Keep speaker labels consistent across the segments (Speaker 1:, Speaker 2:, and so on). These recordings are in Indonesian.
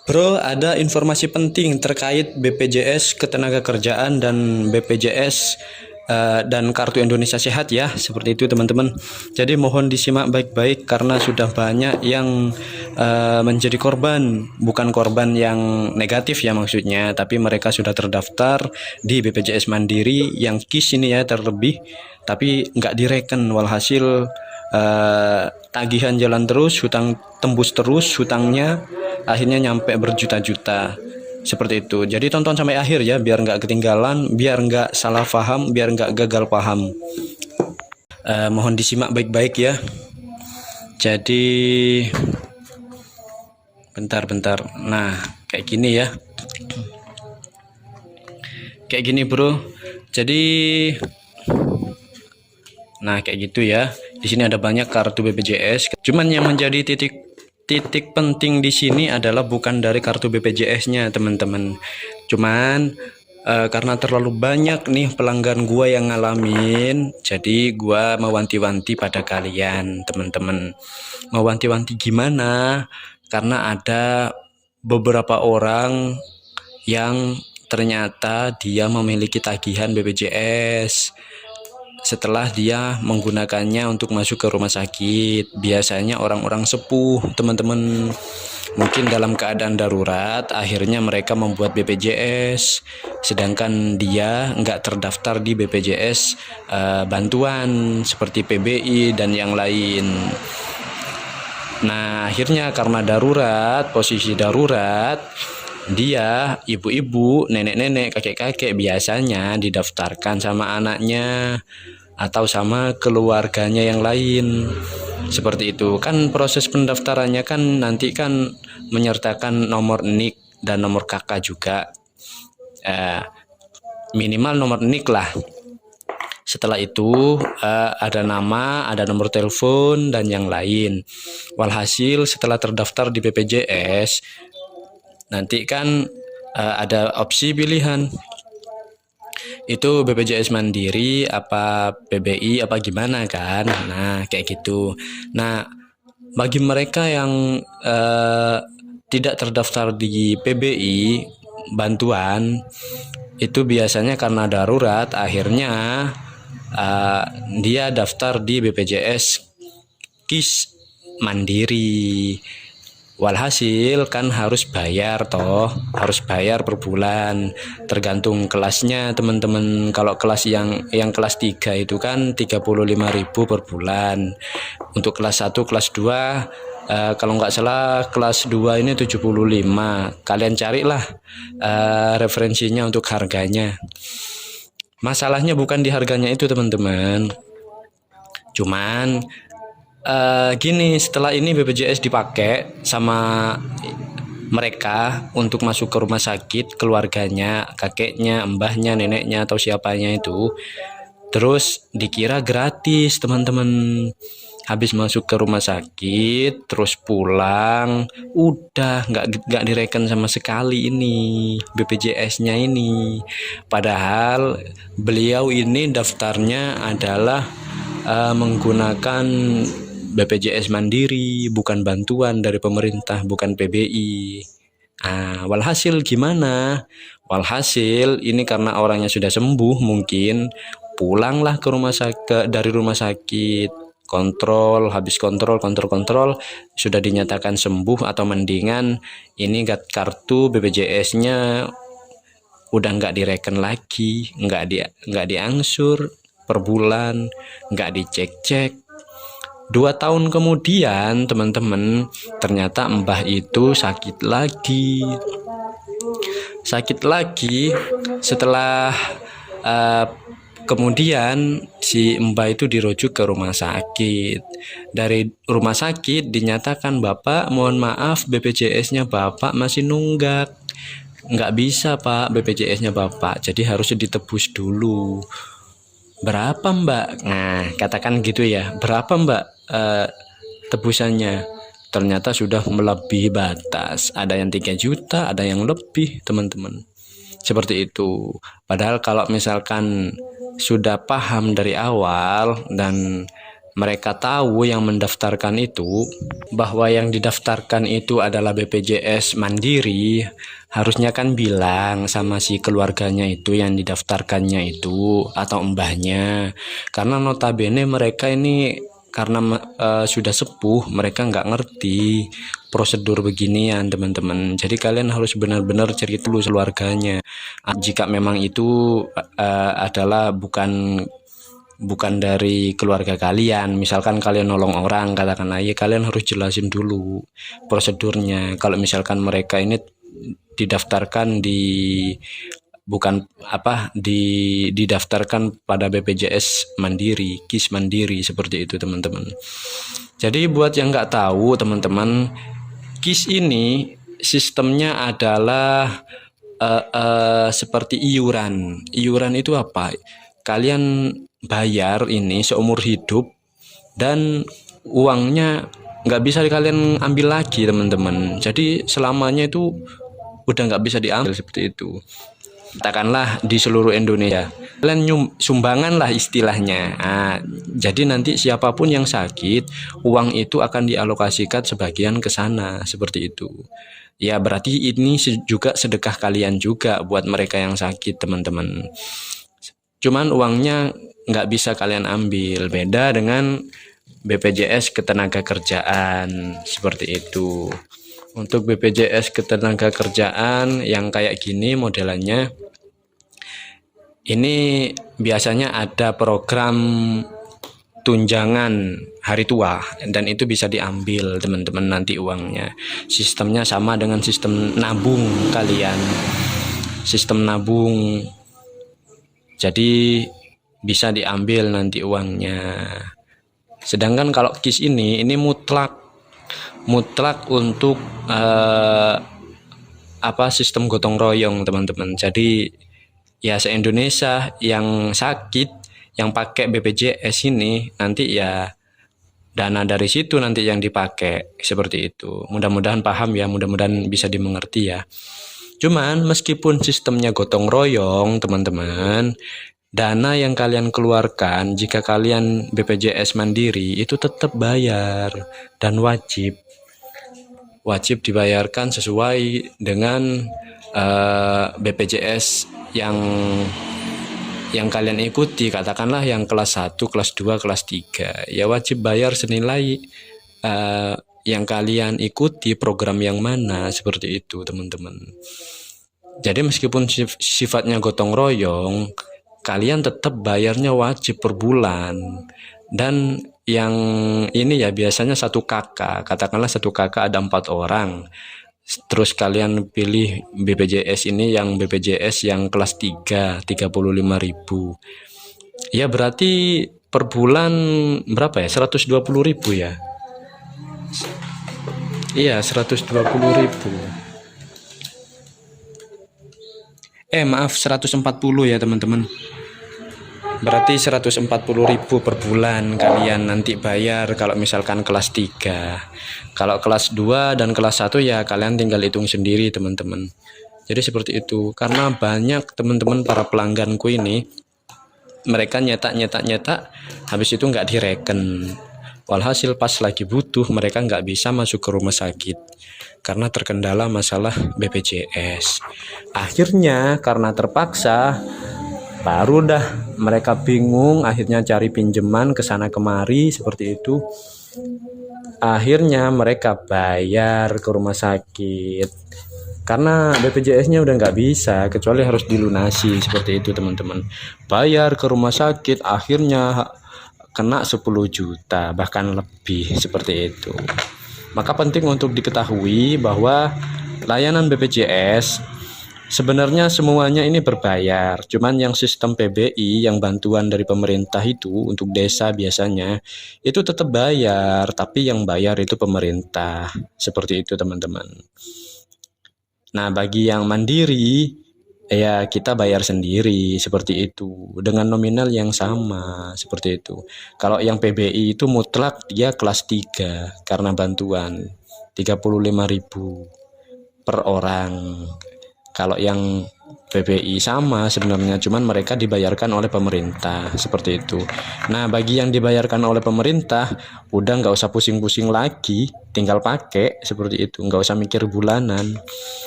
Speaker 1: Bro, ada informasi penting terkait BPJS Ketenagakerjaan dan BPJS dan Kartu Indonesia Sehat ya, seperti itu teman-teman. Jadi mohon disimak baik-baik karena sudah banyak yang menjadi korban, bukan korban yang negatif ya maksudnya, tapi mereka sudah terdaftar di BPJS Mandiri yang KIS ini ya terlebih, tapi nggak direken walhasil tagihan jalan terus, hutang tembus terus hutangnya, akhirnya nyampe berjuta-juta seperti itu. Jadi tonton sampai akhir ya, biar nggak ketinggalan, biar nggak salah paham, biar nggak gagal paham. Mohon disimak baik-baik ya. Jadi bentar-bentar. Nah, kayak gini ya. Kayak gini bro. Jadi nah kayak gitu ya. Di sini ada banyak kartu BPJS. Cuman yang menjadi titik penting di sini adalah bukan dari kartu BPJS-nya teman-teman. Cuman karena terlalu banyak nih pelanggan gua yang ngalamin, jadi gua mau wanti-wanti pada kalian teman-teman. Mau wanti-wanti gimana? Karena ada beberapa orang yang ternyata dia memiliki tagihan BPJS setelah dia menggunakannya untuk masuk ke rumah sakit. Biasanya orang-orang sepuh teman-teman, mungkin dalam keadaan darurat, akhirnya mereka membuat BPJS, sedangkan dia nggak terdaftar di BPJS bantuan seperti PBI dan yang lain. Nah akhirnya karena darurat, posisi darurat, dia, ibu-ibu, nenek-nenek, kakek-kakek biasanya didaftarkan sama anaknya atau sama keluarganya yang lain. Seperti itu. Kan proses pendaftarannya kan nanti kan menyertakan nomor NIK dan nomor KK juga. Minimal nomor NIK lah. Setelah itu ada nama, ada nomor telepon dan yang lain. Walhasil setelah terdaftar di BPJS, nanti kan ada opsi pilihan, itu BPJS Mandiri apa PBI apa gimana kan. Nah kayak gitu. Nah bagi mereka yang tidak terdaftar di PBI bantuan, itu biasanya karena darurat, akhirnya dia daftar di BPJS KIS Mandiri. Walhasil kan harus bayar toh, harus bayar per bulan, tergantung kelasnya teman-teman. Kalau kelas yang kelas 3 itu kan 35.000 per bulan. Untuk kelas 1, kelas 2 kalau nggak salah kelas 2 ini 75. Kalian carilah referensinya untuk harganya. Masalahnya bukan di harganya itu teman-teman. Cuman gini, setelah ini BPJS dipakai sama mereka untuk masuk ke rumah sakit, keluarganya, kakeknya, mbahnya, neneknya atau siapanya itu, terus dikira gratis teman-teman. Habis masuk ke rumah sakit terus pulang, udah nggak direken sama sekali ini BPJS-nya ini. Padahal beliau ini daftarnya adalah menggunakan BPJS Mandiri, bukan bantuan dari pemerintah, bukan PBI. Walhasil gimana? Walhasil ini karena orangnya sudah sembuh, mungkin pulanglah ke rumah sakit, dari rumah sakit, kontrol, habis kontrol sudah dinyatakan sembuh atau mendingan, ini kartu BPJS-nya udah nggak direken lagi, nggak diangsur per bulan, nggak dicek-cek. 2 tahun kemudian teman-teman, ternyata mbah itu sakit lagi. Setelah kemudian si mbah itu dirujuk ke rumah sakit. Dari rumah sakit dinyatakan, Bapak mohon maaf BPJS-nya Bapak masih nunggak, nggak bisa Pak BPJS-nya Bapak, jadi harus ditebus dulu. Berapa Mbak? Nah katakan gitu ya, berapa Mbak tebusannya? Ternyata sudah melebihi batas, ada yang 3 juta, ada yang lebih teman-teman. Seperti itu. Padahal kalau misalkan sudah paham dari awal dan mereka tahu yang mendaftarkan itu, bahwa yang didaftarkan itu adalah BPJS Mandiri, harusnya kan bilang sama si keluarganya itu yang didaftarkannya itu atau mbahnya, karena notabene mereka ini karena sudah sepuh, mereka nggak ngerti prosedur beginian teman-teman. Jadi kalian harus benar-benar cari dulu keluarganya. Jika memang itu adalah bukan dari keluarga kalian, misalkan kalian nolong orang, katakanlah, ya kalian harus jelasin dulu prosedurnya. Kalau misalkan mereka ini didaftarkan bukan didaftarkan pada BPJS Mandiri, KIS Mandiri, seperti itu teman-teman. Jadi buat yang nggak tahu teman-teman, KIS ini sistemnya adalah seperti iuran. Iuran itu apa? Kalian bayar ini seumur hidup dan uangnya nggak bisa kalian ambil lagi teman-teman. Jadi selamanya itu udah nggak bisa diambil, seperti itu. Katakanlah di seluruh Indonesia kalian sumbangan lah istilahnya. Jadi nanti siapapun yang sakit, uang itu akan dialokasikan sebagian ke sana, seperti itu. Ya berarti ini juga sedekah kalian juga buat mereka yang sakit teman-teman. Cuman uangnya nggak bisa kalian ambil, beda dengan BPJS Ketenagakerjaan, seperti itu. Untuk BPJS Ketenagakerjaan yang kayak gini modelannya, ini biasanya ada program tunjangan hari tua, dan itu bisa diambil teman-teman nanti uangnya. Sistemnya sama dengan sistem nabung kalian, sistem nabung. Jadi bisa diambil nanti uangnya. Sedangkan kalau KIS ini mutlak untuk sistem gotong royong teman-teman. Jadi ya se-Indonesia yang sakit yang pakai BPJS ini nanti ya dana dari situ nanti yang dipakai, seperti itu. Mudah-mudahan paham ya, mudah-mudahan bisa dimengerti ya. Cuman meskipun sistemnya gotong royong teman-teman, dana yang kalian keluarkan jika kalian BPJS Mandiri itu tetap bayar dan wajib dibayarkan sesuai dengan BPJS yang kalian ikuti. Katakanlah yang kelas 1, kelas 2, kelas 3, ya wajib bayar senilai yang kalian ikuti program yang mana, seperti itu teman-teman. Jadi meskipun sifatnya gotong royong, kalian tetap bayarnya wajib per bulan. Dan yang ini ya biasanya satu kakak, katakanlah satu kakak ada 4 orang, terus kalian pilih BPJS ini yang BPJS yang kelas 3, 35.000. Ya berarti per bulan berapa ya? 120.000 ya. Iya, 120.000. Maaf, 140 ya teman-teman. Berarti 140.000 per bulan kalian nanti bayar kalau misalkan kelas 3. Kalau kelas 2 dan kelas 1 ya kalian tinggal hitung sendiri teman-teman. Jadi seperti itu. Karena banyak teman-teman para pelangganku ini, mereka nyetak, habis itu nggak direken. Walhasil pas lagi butuh mereka nggak bisa masuk ke rumah sakit karena terkendala masalah BPJS. Akhirnya karena terpaksa, baru dah mereka bingung, akhirnya cari pinjaman ke sana kemari, seperti itu. Akhirnya mereka bayar ke rumah sakit karena BPJS-nya udah nggak bisa, kecuali harus dilunasi, seperti itu teman-teman. Bayar ke rumah sakit akhirnya kena 10 juta bahkan lebih, seperti itu. Maka penting untuk diketahui bahwa layanan BPJS sebenarnya semuanya ini berbayar, cuman yang sistem PBI yang bantuan dari pemerintah itu untuk desa biasanya itu tetap bayar, tapi yang bayar itu pemerintah, seperti itu teman-teman. Nah bagi yang mandiri ya kita bayar sendiri, seperti itu, dengan nominal yang sama, seperti itu. Kalau yang PBI itu mutlak dia kelas 3 karena bantuan 35.000 per orang. Kalau yang PBI sama sebenarnya, cuman mereka dibayarkan oleh pemerintah seperti itu. Nah, bagi yang dibayarkan oleh pemerintah, udah nggak usah pusing-pusing lagi, tinggal pakai seperti itu, nggak usah mikir bulanan.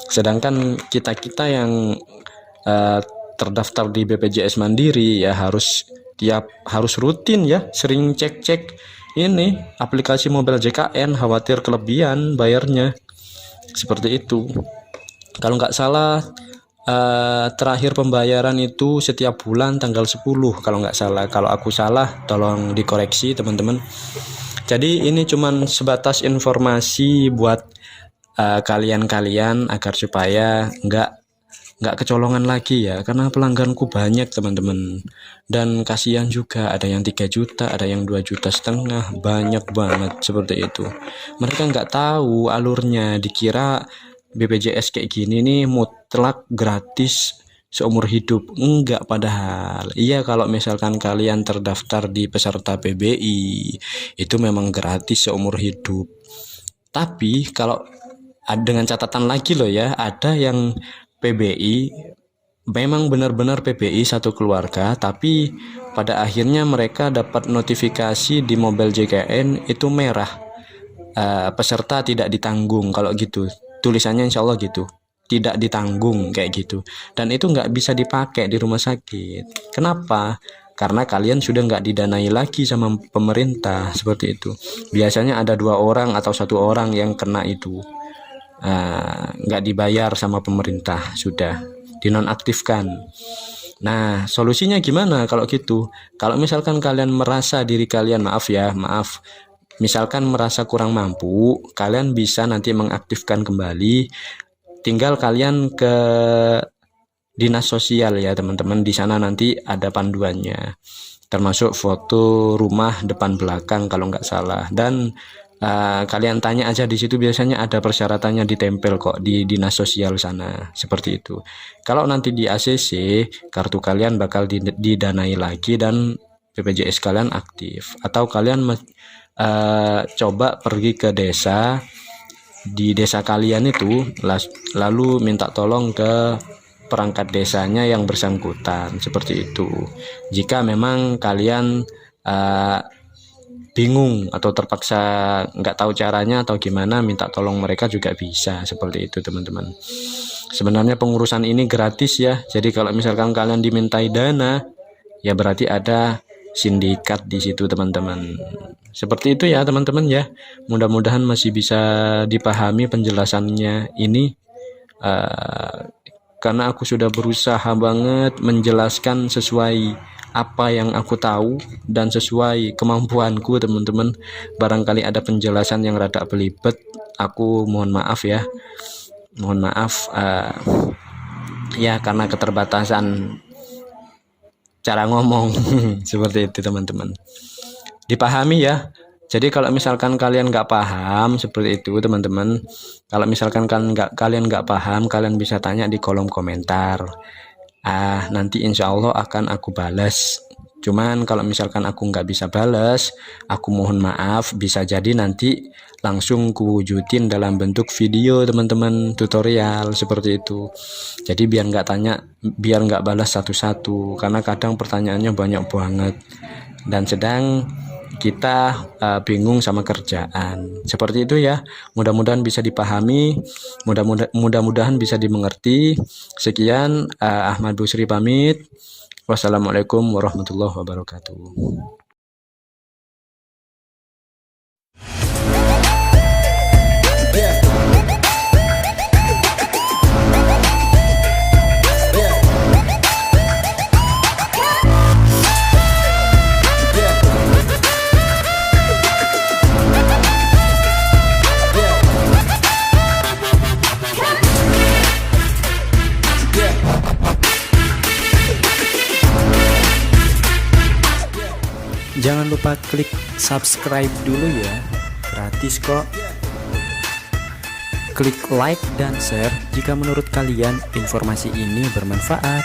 Speaker 1: Sedangkan kita yang terdaftar di BPJS Mandiri ya harus rutin ya, sering cek-cek ini aplikasi mobile JKN, khawatir kelebihan bayarnya seperti itu. Kalau nggak salah terakhir pembayaran itu setiap bulan tanggal 10 kalau nggak salah. Kalau aku salah tolong dikoreksi teman-teman. Jadi ini cuman sebatas informasi buat kalian-kalian agar supaya nggak kecolongan lagi ya, karena pelangganku banyak teman-teman, dan kasihan juga ada yang 3 juta, ada yang 2,5 juta, banyak banget seperti itu. Mereka nggak tahu alurnya, dikira BPJS kayak gini nih mutlak gratis seumur hidup. Enggak, padahal iya, kalau misalkan kalian terdaftar di peserta PBI itu memang gratis seumur hidup. Tapi kalau dengan catatan lagi loh ya, ada yang PBI memang benar-benar PBI satu keluarga, tapi pada akhirnya mereka dapat notifikasi di mobile JKN itu merah, peserta tidak ditanggung. Kalau gitu tulisannya insya Allah gitu, tidak ditanggung kayak gitu, dan itu nggak bisa dipakai di rumah sakit. Kenapa? Karena kalian sudah nggak didanai lagi sama pemerintah seperti itu. Biasanya ada 2 orang atau 1 orang yang kena itu, nggak dibayar sama pemerintah, sudah dinonaktifkan. Nah, solusinya gimana kalau gitu? Kalau misalkan kalian merasa diri kalian, misalkan merasa kurang mampu, kalian bisa nanti mengaktifkan kembali. Tinggal kalian ke dinas sosial ya teman-teman, di sana nanti ada panduannya, termasuk foto rumah depan belakang kalau nggak salah, dan kalian tanya aja di situ, biasanya ada persyaratannya ditempel kok di dinas sosial sana seperti itu. Kalau nanti di ACC, kartu kalian bakal didanai lagi dan BPJS kalian aktif. Atau kalian coba pergi ke desa, di desa kalian itu, lalu minta tolong ke perangkat desanya yang bersangkutan seperti itu. Jika memang kalian bingung atau terpaksa nggak tahu caranya atau gimana, minta tolong mereka juga bisa seperti itu teman-teman. Sebenarnya pengurusan ini gratis ya, jadi kalau misalkan kalian dimintai dana ya berarti ada sindikat di situ teman-teman. Seperti itu ya teman-teman ya, mudah-mudahan masih bisa dipahami penjelasannya ini, karena aku sudah berusaha banget menjelaskan sesuai apa yang aku tahu dan sesuai kemampuanku teman-teman. Barangkali ada penjelasan yang rada belibet, aku mohon maaf ya, ya karena keterbatasan cara ngomong seperti itu teman-teman, dipahami ya. Jadi kalau misalkan kalian nggak paham seperti itu teman-teman, kalau misalkan kalian nggak paham, kalian bisa tanya di kolom komentar. Nanti insya Allah akan aku balas. Cuman kalau misalkan aku nggak bisa balas, aku mohon maaf, bisa jadi nanti langsung kuwujudin dalam bentuk video teman-teman, tutorial seperti itu. Jadi biar nggak balas satu-satu, karena kadang pertanyaannya banyak banget dan sedang kita bingung sama kerjaan seperti itu ya. Mudah-mudahan bisa dipahami, mudah-mudahan bisa dimengerti. Sekian, Ahmad Busri pamit. Wassalamualaikum warahmatullahi wabarakatuh. Jangan lupa klik subscribe dulu ya, gratis kok. Klik like dan share jika menurut kalian informasi ini bermanfaat.